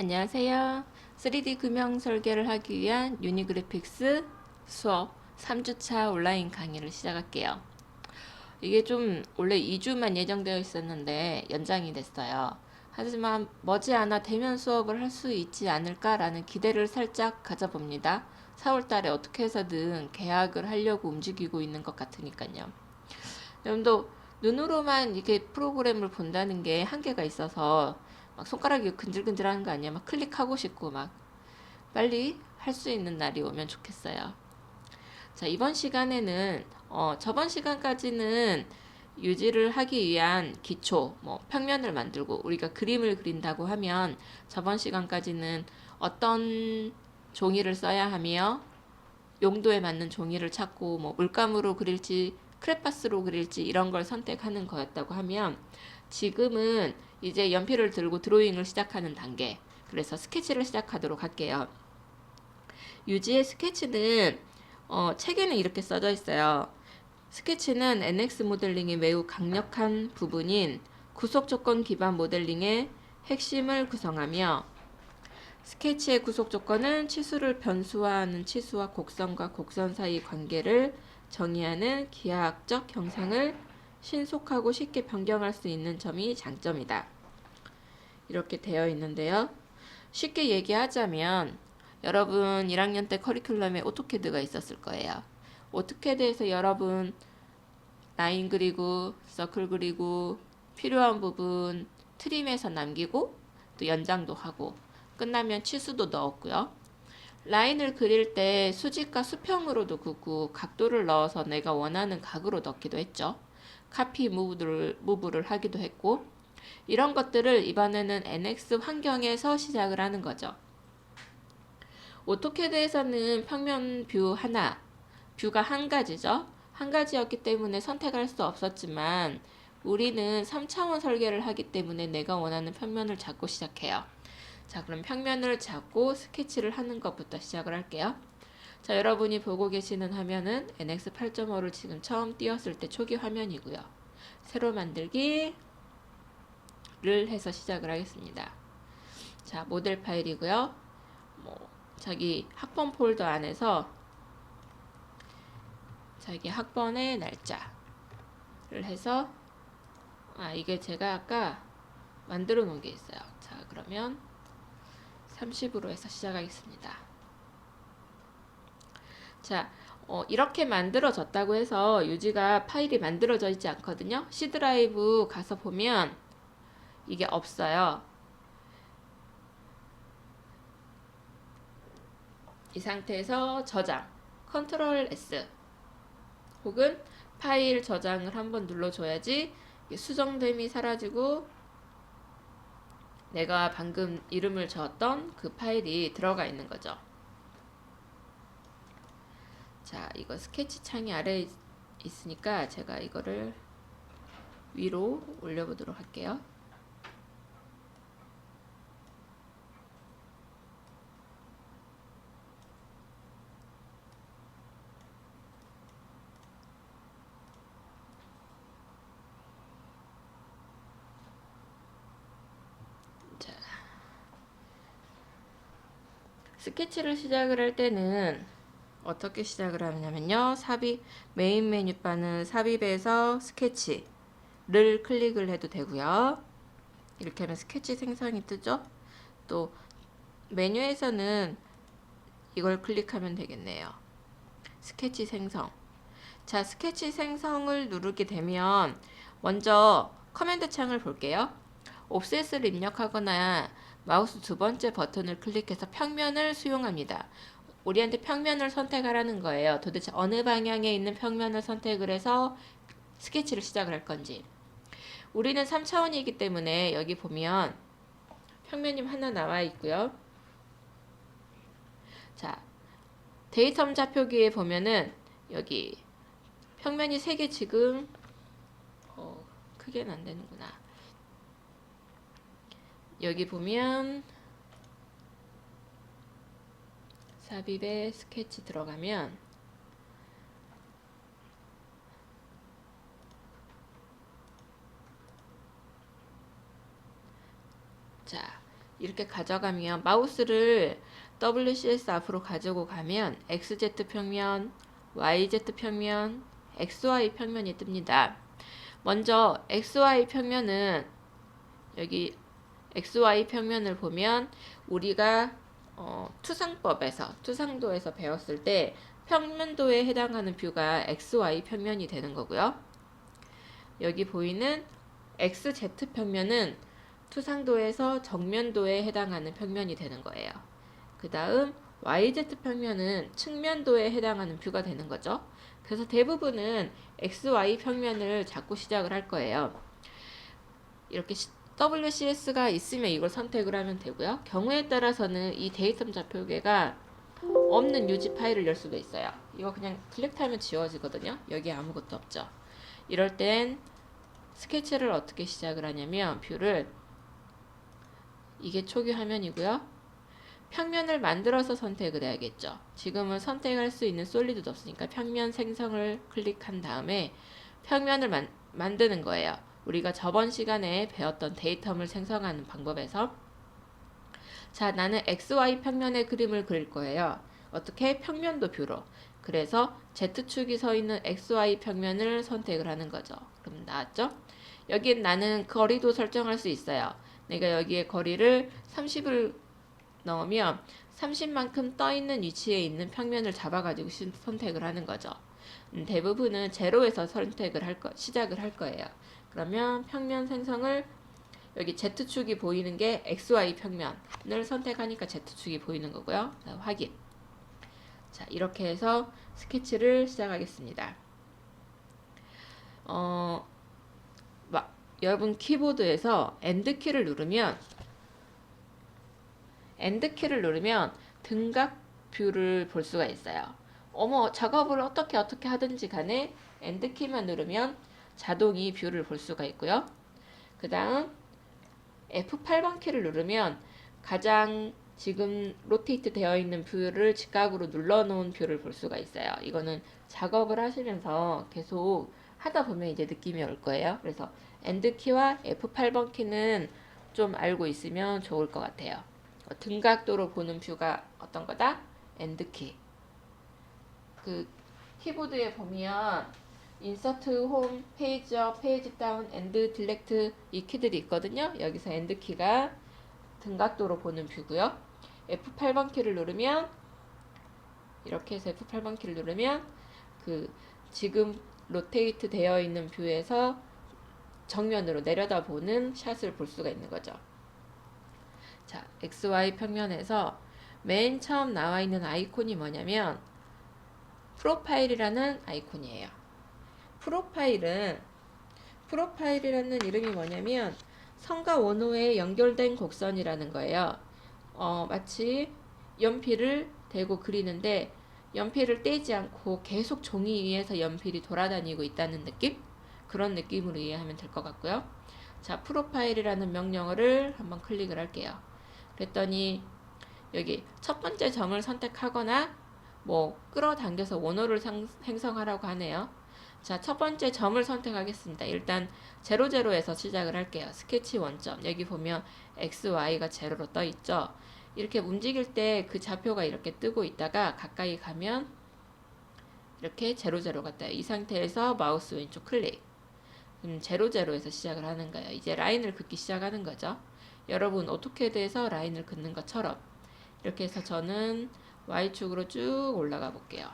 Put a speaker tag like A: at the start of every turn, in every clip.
A: 안녕하세요. 3D 금형 설계를 하기 위한 유니그래픽스 수업 3주차 온라인 강의를 시작할게요. 이게 좀 원래 2주만 예정되어 있었는데 연장이 됐어요. 하지만 머지않아 대면 수업을 할 수 있지 않을까라는 기대를 살짝 가져봅니다. 4월 달에 어떻게 해서든 계약을 하려고 움직이고 있는 것 같으니까요. 여러분도 눈으로만 이게 프로그램을 본다는 게 한계가 있어서 막 손가락이 근질근질하는 거 아니야? 막 클릭하고 싶고 막 빨리 할 수 있는 날이 오면 좋겠어요. 자, 이번 시간에는 저번 시간까지는 유지를 하기 위한 기초, 뭐 평면을 만들고 우리가 그림을 그린다고 하면 저번 시간까지는 어떤 종이를 써야 하며 용도에 맞는 종이를 찾고 뭐 물감으로 그릴지 크레파스로 그릴지 이런 걸 선택하는 거였다고 하면 지금은 이제 연필을 들고 드로잉을 시작하는 단계. 그래서 스케치를 시작하도록 할게요. 유지의 스케치는 책에는 이렇게 써져 있어요. 스케치는 NX 모델링이 매우 강력한 부분인 구속 조건 기반 모델링의 핵심을 구성하며 스케치의 구속 조건은 치수를 변수화하는 치수와 곡선과 곡선 사이 관계를 정의하는 기하학적 형상을 신속하고 쉽게 변경할 수 있는 점이 장점이다. 이렇게 되어 있는데요. 쉽게 얘기하자면 여러분 1학년 때 커리큘럼에 오토캐드가 있었을 거예요. 오토캐드에서 여러분 라인 그리고 서클 그리고 필요한 부분 트림해서 남기고 또 연장도 하고 끝나면 치수도 넣었고요. 라인을 그릴 때 수직과 수평으로도 긋고 각도를 넣어서 내가 원하는 각으로 넣기도 했죠. 카피 무브를 하기도 했고 이런 것들을 이번에는 NX 환경에서 시작을 하는 거죠. 오토캐드에서는 평면 뷰 하나, 뷰가 한 가지죠. 한 가지였기 때문에 선택할 수 없었지만 우리는 3차원 설계를 하기 때문에 내가 원하는 평면을 잡고 시작해요. 자, 그럼 평면을 잡고 스케치를 하는 것부터 시작을 할게요. 자, 여러분이 보고 계시는 화면은 NX 8.5를 지금 처음 띄웠을 때 초기 화면이고요. 새로 만들기를 해서 시작을 하겠습니다. 자, 모델 파일이고요. 자기 학번 폴더 안에서 자기 학번의 날짜를 해서 이게 제가 아까 만들어 놓은 게 있어요. 자, 그러면 30으로 해서 시작하겠습니다. 자, 이렇게 만들어졌다고 해서 유지가 파일이 만들어져 있지 않거든요. C 드라이브 가서 보면 이게 없어요. 이 상태에서 저장, 컨트롤 S 혹은 파일 저장을 한번 눌러줘야지 수정됨이 사라지고 내가 방금 이름을 적었던 그 파일이 들어가 있는 거죠. 자, 이거 스케치 창이 아래에 있으니까 제가 이거를 위로 올려보도록 할게요. 자, 스케치를 시작을 할 때는 어떻게 시작을 하냐면요. 메인 메뉴바는 삽입에서 스케치를 클릭을 해도 되고요. 이렇게 하면 스케치 생성이 뜨죠. 또 메뉴에서는 이걸 클릭하면 되겠네요. 스케치 생성. 자, 스케치 생성을 누르게 되면 먼저 커맨드 창을 볼게요. 옵셋을 입력하거나 마우스 두 번째 버튼을 클릭해서 평면을 수용합니다. 우리한테 평면을 선택하라는 거예요. 도대체 어느 방향에 있는 평면을 선택을 해서 스케치를 시작을 할 건지. 우리는 3차원이기 때문에 여기 보면 평면이 하나 나와 있고요. 자, 데이텀 좌표기에 보면은 여기 평면이 3개 지금 크게는 안 되는구나. 여기 보면 삽입에 스케치 들어가면 자, 이렇게 가져가면 마우스를 WCS 앞으로 가지고 가면 XZ 평면, YZ 평면, XY 평면이 뜹니다. 먼저 XY 평면은 여기 XY 평면을 보면 우리가 투상도에서 배웠을 때 평면도에 해당하는 뷰가 XY 평면이 되는 거고요. 여기 보이는 XZ 평면은 투상도에서 정면도에 해당하는 평면이 되는 거예요. 그 다음 YZ 평면은 측면도에 해당하는 뷰가 되는 거죠. 그래서 대부분은 XY 평면을 잡고 시작을 할 거예요. 이렇게 WCS가 있으면 이걸 선택을 하면 되고요. 경우에 따라서는 이 데이터 좌표계가 없는 유지 파일을 열 수도 있어요. 이거 그냥 클릭하면 지워지거든요. 여기 아무것도 없죠. 이럴 땐 스케치를 어떻게 시작을 하냐면 뷰를 이게 초기 화면이고요. 평면을 만들어서 선택을 해야겠죠. 지금은 선택할 수 있는 솔리드도 없으니까 평면 생성을 클릭한 다음에 평면을 만드는 거예요. 우리가 저번 시간에 배웠던 데이텀을 생성하는 방법에서 자, 나는 XY 평면의 그림을 그릴 거예요. 어떻게? 평면도 뷰로. 그래서 Z축이 서 있는 XY 평면을 선택을 하는 거죠. 그럼 나왔죠? 여기엔 나는 거리도 설정할 수 있어요. 내가 여기에 거리를 30을 넣으면 30만큼 떠 있는 위치에 있는 평면을 잡아가지고 선택을 하는 거죠. 대부분은 제로에서 시작을 할 거예요. 그러면 평면 생성을 여기 Z축이 보이는 게 XY 평면을 선택하니까 Z축이 보이는 거고요. 자, 확인. 자, 이렇게 해서 스케치를 시작하겠습니다. 여러분 키보드에서 엔드키를 누르면 등각 뷰를 볼 수가 있어요. 작업을 어떻게 하든지 간에 엔드키만 누르면 자동이 뷰를 볼 수가 있고요. 그 다음 F8번 키를 누르면 가장 지금 로테이트 되어 있는 뷰를 직각으로 눌러놓은 뷰를 볼 수가 있어요. 이거는 작업을 하시면서 계속 하다 보면 이제 느낌이 올 거예요. 그래서 엔드키와 F8번 키는 좀 알고 있으면 좋을 것 같아요. 등각도로 보는 뷰가 어떤 거다? 엔드키. 그 키보드에 보면 인서트, 홈, 페이지 업, 페이지 다운, 엔드, 딜렉트 이 키들이 있거든요. 여기서 엔드 키가 등각도로 보는 뷰고요. F8번 키를 누르면 이렇게 해서 F8번 키를 누르면 그 지금 로테이트 되어 있는 뷰에서 정면으로 내려다보는 샷을 볼 수가 있는 거죠. 자, XY 평면에서 맨 처음 나와 있는 아이콘이 뭐냐면 프로파일이라는 아이콘이에요. 프로파일이라는 이름이 뭐냐면 선과 원호에 연결된 곡선이라는 거예요. 마치 연필을 대고 그리는데 연필을 떼지 않고 계속 종이 위에서 연필이 돌아다니고 있다는 느낌? 그런 느낌으로 이해하면 될 것 같고요. 자, 프로파일이라는 명령어를 한번 클릭을 할게요. 그랬더니 여기 첫 번째 점을 선택하거나 끌어당겨서 원호를 생성하라고 하네요. 자, 첫 번째 점을 선택하겠습니다. 일단 00에서 시작을 할게요. 스케치 원점. 여기 보면 XY가 제로로 떠 있죠. 이렇게 움직일 때 그 좌표가 이렇게 뜨고 있다가 가까이 가면 이렇게 00가 떠요. 이 상태에서 마우스 왼쪽 클릭. 00에서 시작을 하는 거예요. 이제 라인을 긋기 시작하는 거죠. 여러분 오토캐드에서 라인을 긋는 것처럼 이렇게 해서 저는 Y축으로 쭉 올라가 볼게요.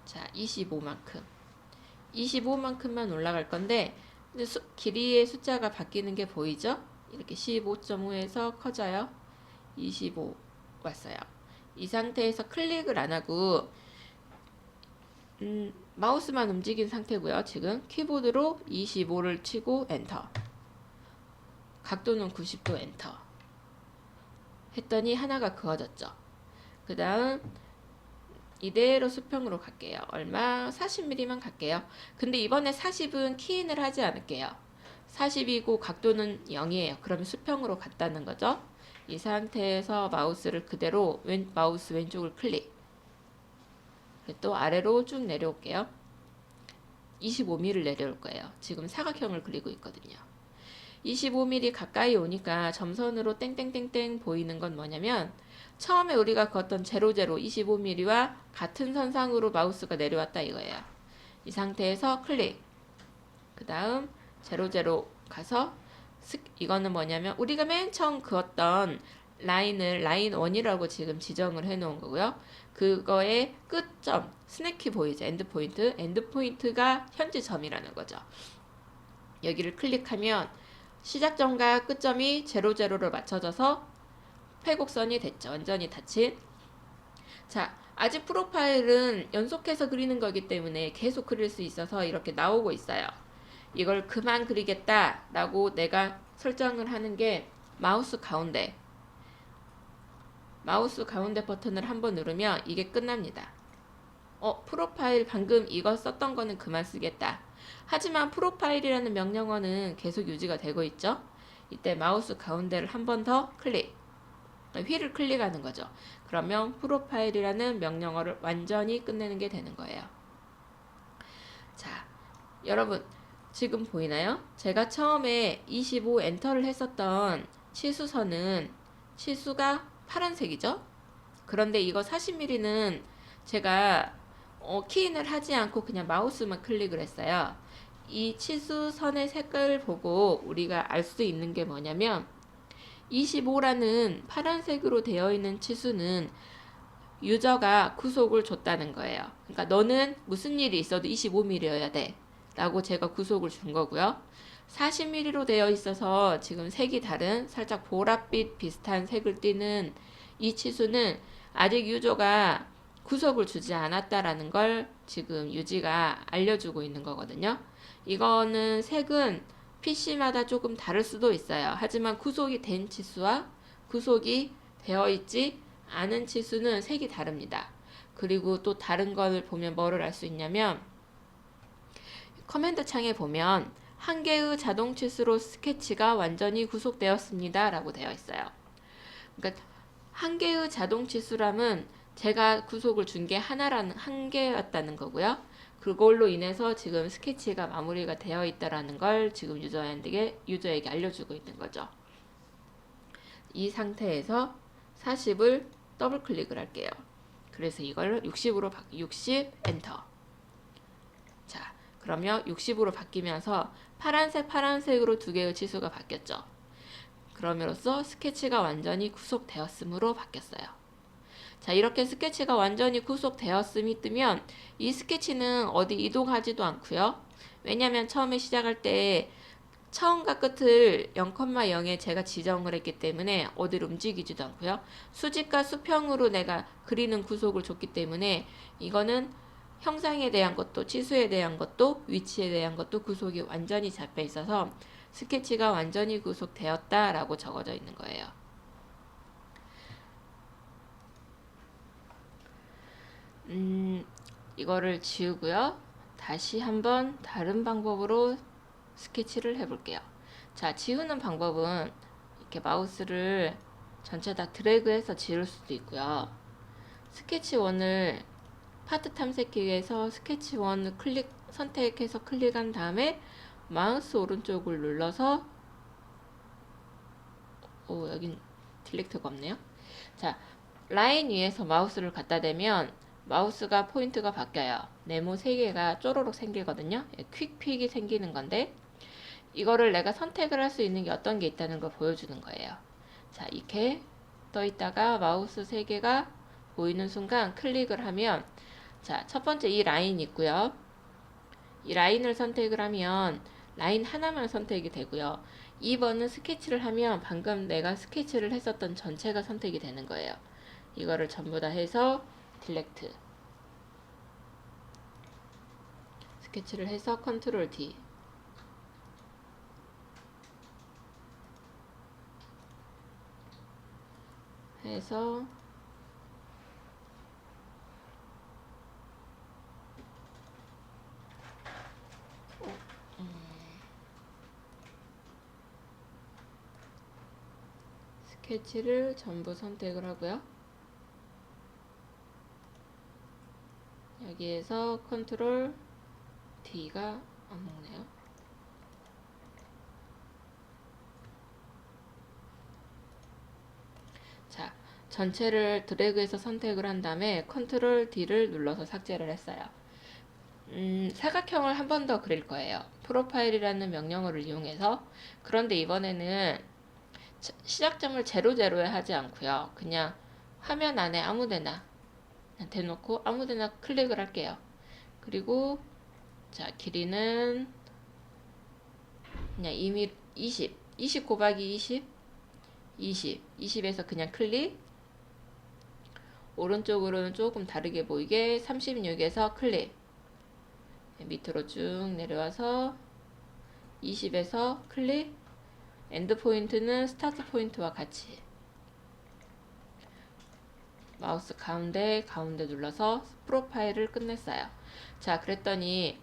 A: 자, 25만큼만 올라갈 건데 길이의 숫자가 바뀌는 게 보이죠? 이렇게 15.5에서 커져요. 25 왔어요. 이 상태에서 클릭을 안 하고 마우스만 움직인 상태고요. 지금 키보드로 25를 치고 엔터. 각도는 90도 엔터. 했더니 하나가 그어졌죠. 그 다음 이대로 수평으로 갈게요. 얼마? 40mm만 갈게요. 근데 이번에 40은 키인을 하지 않을게요. 40이고 각도는 0이에요. 그러면 수평으로 갔다는 거죠. 이 상태에서 마우스를 그대로 마우스 왼쪽을 클릭. 또 아래로 쭉 내려올게요. 25mm를 내려올 거예요. 지금 사각형을 그리고 있거든요. 25mm 가까이 오니까 점선으로 땡땡땡땡 보이는 건 뭐냐면 처음에 우리가 그었던 00 25mm와 같은 선상으로 마우스가 내려왔다 이거예요. 이 상태에서 클릭. 그 다음 00 가서 이거는 뭐냐면 우리가 맨 처음 그었던 라인을 라인 1이라고 지금 지정을 해 놓은 거고요. 그거의 끝점, 스낵키 보이죠? 엔드포인트. 엔드포인트가 현지점이라는 거죠. 여기를 클릭하면 시작점과 끝점이 00로 맞춰져서 회곡선이 됐죠. 완전히 닫힌. 자, 아직 프로파일은 연속해서 그리는 거기 때문에 계속 그릴 수 있어서 이렇게 나오고 있어요. 이걸 그만 그리겠다 라고 내가 설정을 하는 게 마우스 가운데 버튼을 한번 누르면 이게 끝납니다. 프로파일 방금 이거 썼던 거는 그만 쓰겠다. 하지만 프로파일이라는 명령어는 계속 유지가 되고 있죠. 이때 마우스 가운데를 한 번 더 클릭. 휠을 클릭하는 거죠. 그러면 프로파일이라는 명령어를 완전히 끝내는 게 되는 거예요. 자, 여러분 지금 보이나요? 제가 처음에 25 엔터를 했었던 치수선은 치수가 파란색이죠? 그런데 이거 40mm는 제가 키인을 하지 않고 그냥 마우스만 클릭을 했어요. 이 치수선의 색깔을 보고 우리가 알 수 있는 게 뭐냐면 25라는 파란색으로 되어 있는 치수는 유저가 구속을 줬다는 거예요. 그러니까 너는 무슨 일이 있어도 25mm여야 돼 라고 제가 구속을 준 거고요. 40mm로 되어 있어서 지금 색이 다른 살짝 보랏빛 비슷한 색을 띠는 이 치수는 아직 유저가 구속을 주지 않았다라는 걸 지금 유지가 알려주고 있는 거거든요. 이거는 색은 PC마다 조금 다를 수도 있어요. 하지만 구속이 된 치수와 구속이 되어 있지 않은 치수는 색이 다릅니다. 그리고 또 다른 걸 보면 뭐를 알 수 있냐면 커맨드 창에 보면 한 개의 자동 치수로 스케치가 완전히 구속되었습니다 라고 되어 있어요. 그러니까 한 개의 자동 치수람은 제가 구속을 준 게 한 개였다는 거고요. 그걸로 인해서 지금 스케치가 마무리가 되어 있다라는 걸 지금 유저에게 알려주고 있는 거죠. 이 상태에서 40을 더블 클릭을 할게요. 그래서 이걸 60 엔터. 자, 그러면 60으로 바뀌면서 파란색으로 두 개의 치수가 바뀌었죠. 그럼으로써 스케치가 완전히 구속되었음으로 바뀌었어요. 자, 이렇게 스케치가 완전히 구속되었음이 뜨면 이 스케치는 어디 이동하지도 않고요. 왜냐하면 처음에 시작할 때 처음과 끝을 0,0에 제가 지정을 했기 때문에 어디로 움직이지도 않고요. 수직과 수평으로 내가 그리는 구속을 줬기 때문에 이거는 형상에 대한 것도 치수에 대한 것도 위치에 대한 것도 구속이 완전히 잡혀 있어서 스케치가 완전히 구속되었다라고 적어져 있는 거예요. 이거를 지우고요. 다시 한번 다른 방법으로 스케치를 해볼게요. 자, 지우는 방법은 이렇게 마우스를 전체 다 드래그해서 지울 수도 있고요. 스케치 1을 파트 탐색기에서 스케치 1을 선택해서 클릭한 다음에 마우스 오른쪽을 눌러서 여긴 딜렉트가 없네요. 자, 라인 위에서 마우스를 갖다 대면 마우스가 포인트가 바뀌어요. 네모 3개가 쪼로록 생기거든요. 퀵픽이 생기는 건데 이거를 내가 선택을 할 수 있는 게 어떤 게 있다는 걸 보여주는 거예요. 자, 이렇게 떠 있다가 마우스 3개가 보이는 순간 클릭을 하면 자, 첫 번째 이 라인 있고요. 이 라인을 선택을 하면 라인 하나만 선택이 되고요. 2번은 스케치를 하면 방금 내가 스케치를 했었던 전체가 선택이 되는 거예요. 이거를 전부 다 해서 딜렉트 스케치를 해서 컨트롤 D 해서 스케치를 전부 선택을 하고요. 여기에서 컨트롤 D가 안 먹네요. 자, 전체를 드래그해서 선택을 한 다음에 컨트롤 D를 눌러서 삭제를 했어요. 사각형을 한 번 더 그릴 거예요. 프로파일이라는 명령어를 이용해서. 그런데 이번에는 시작점을 00에 하지 않고요. 그냥 화면 안에 아무데나 대놓고 아무데나 클릭을 할게요. 그리고 자, 길이는 그냥 20 곱하기 20 20에서 그냥 클릭. 오른쪽으로는 조금 다르게 보이게 36에서 클릭. 밑으로 쭉 내려와서 20에서 클릭. 엔드 포인트는 스타트 포인트와 같이 마우스 가운데 눌러서 프로파일을 끝냈어요. 자, 그랬더니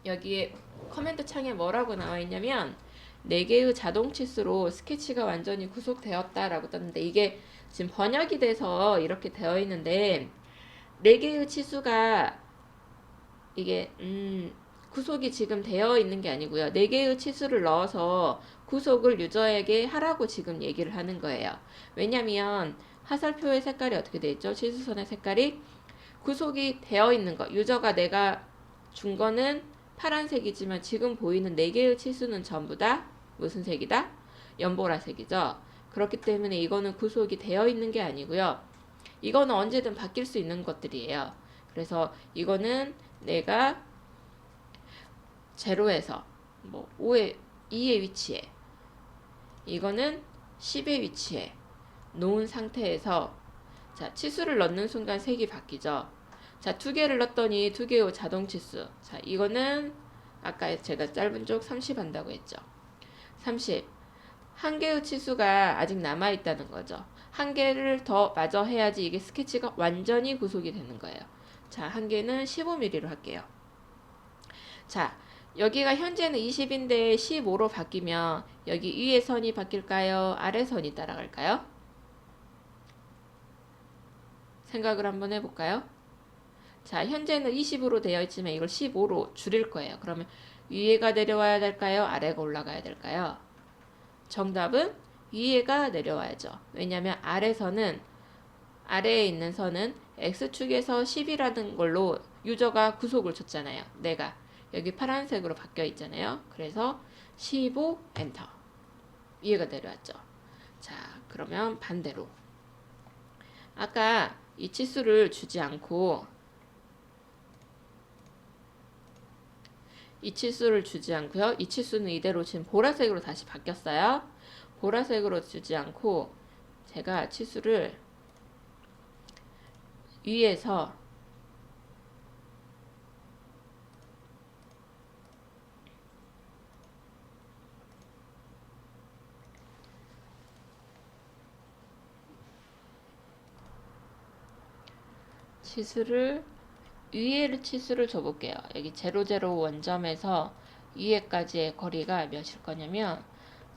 A: 여기에 커맨드 창에 뭐라고 나와 있냐면 4개의 자동 치수로 스케치가 완전히 구속되었다 라고 떴는데, 이게 지금 번역이 돼서 이렇게 되어 있는데 4개의 치수가 이게 구속이 지금 되어 있는 게 아니고요. 4개의 치수를 넣어서 구속을 유저에게 하라고 지금 얘기를 하는 거예요. 왜냐면 화살표의 색깔이 어떻게 되어 있죠? 치수선의 색깔이 구속이 되어 있는 거. 유저가 내가 준 거는 파란색이지만 지금 보이는 4개의 치수는 전부 다 무슨 색이다? 연보라색이죠. 그렇기 때문에 이거는 구속이 되어 있는 게 아니고요. 이거는 언제든 바뀔 수 있는 것들이에요. 그래서 이거는 내가 0에서 뭐 2의 위치에, 이거는 10의 위치에 놓은 상태에서, 자, 치수를 넣는 순간 색이 바뀌죠. 자, 2개를 넣었더니 2개의 자동 치수. 자, 이거는 아까 제가 짧은 쪽 30 한다고 했죠. 30. 한 개의 치수가 아직 남아 있다는 거죠. 한 개를 더 마저 해야지 이게 스케치가 완전히 구속이 되는 거예요. 자, 한 개는 15mm로 할게요. 자, 여기가 현재는 20인데 15로 바뀌면 여기 위에 선이 바뀔까요? 아래 선이 따라갈까요? 생각을 한번 해볼까요? 자, 현재는 20으로 되어 있지만 이걸 15로 줄일 거예요. 그러면 위에가 내려와야 될까요? 아래가 올라가야 될까요? 정답은 위에가 내려와야죠. 왜냐하면 아래에 있는 선은 X축에서 10이라는 걸로 유저가 구속을 줬잖아요. 내가 여기 파란색으로 바뀌어 있잖아요. 그래서 15 엔터. 위에가 내려왔죠. 자, 그러면 반대로 아까 이 치수를 주지 않고 이 치수를 주지 않고요. 이 치수는 이대로 지금 보라색으로 다시 바뀌었어요. 보라색으로 주지 않고 제가 치수를 위에서 위에 치수를 줘볼게요. 여기 00 원점에서 위에까지의 거리가 몇일 거냐면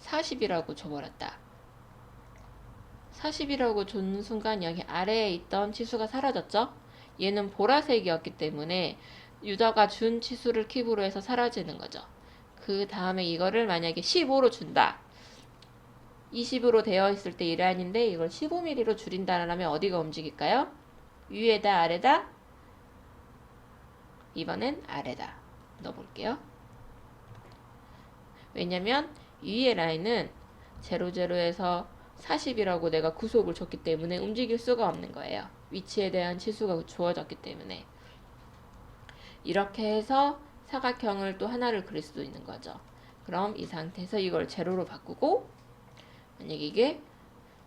A: 40이라고 줘버렸다. 40이라고 준 순간 여기 아래에 있던 치수가 사라졌죠? 얘는 보라색이었기 때문에 유저가 준 치수를 킵으로 해서 사라지는 거죠. 그 다음에 이거를 만약에 15로 준다. 20으로 되어 있을 때 이 라인인데 이걸 15mm로 줄인다라면 어디가 움직일까요? 위에다 아래다? 이번엔 아래다. 넣어볼게요. 왜냐면 위의 라인은 00에서 40이라고 내가 구속을 줬기 때문에 움직일 수가 없는 거예요. 위치에 대한 치수가 주어졌기 때문에. 이렇게 해서 사각형을 또 하나를 그릴 수도 있는 거죠. 그럼 이 상태에서 이걸 0로 바꾸고, 만약에 이게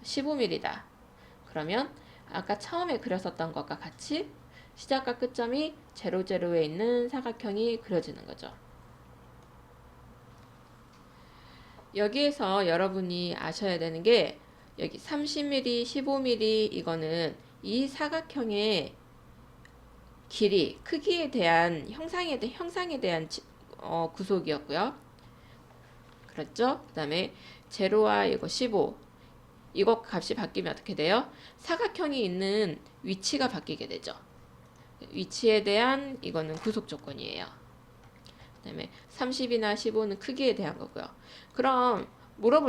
A: 15mm다. 그러면 아까 처음에 그렸었던 것과 같이 시작과 끝점이 00에 있는 사각형이 그려지는 거죠. 여기에서 여러분이 아셔야 되는 게 여기 30mm, 15mm 이거는 이 사각형의 길이, 크기에 대한 형상에 대한 구속이었고요. 그렇죠? 그 다음에 0와 이거 15 이거 값이 바뀌면 어떻게 돼요? 사각형이 있는 위치가 바뀌게 되죠. 위치에 대한 이거는 구속 조건이에요. 그 다음에 30이나 15는 크기에 대한 거고요. 그럼 물어볼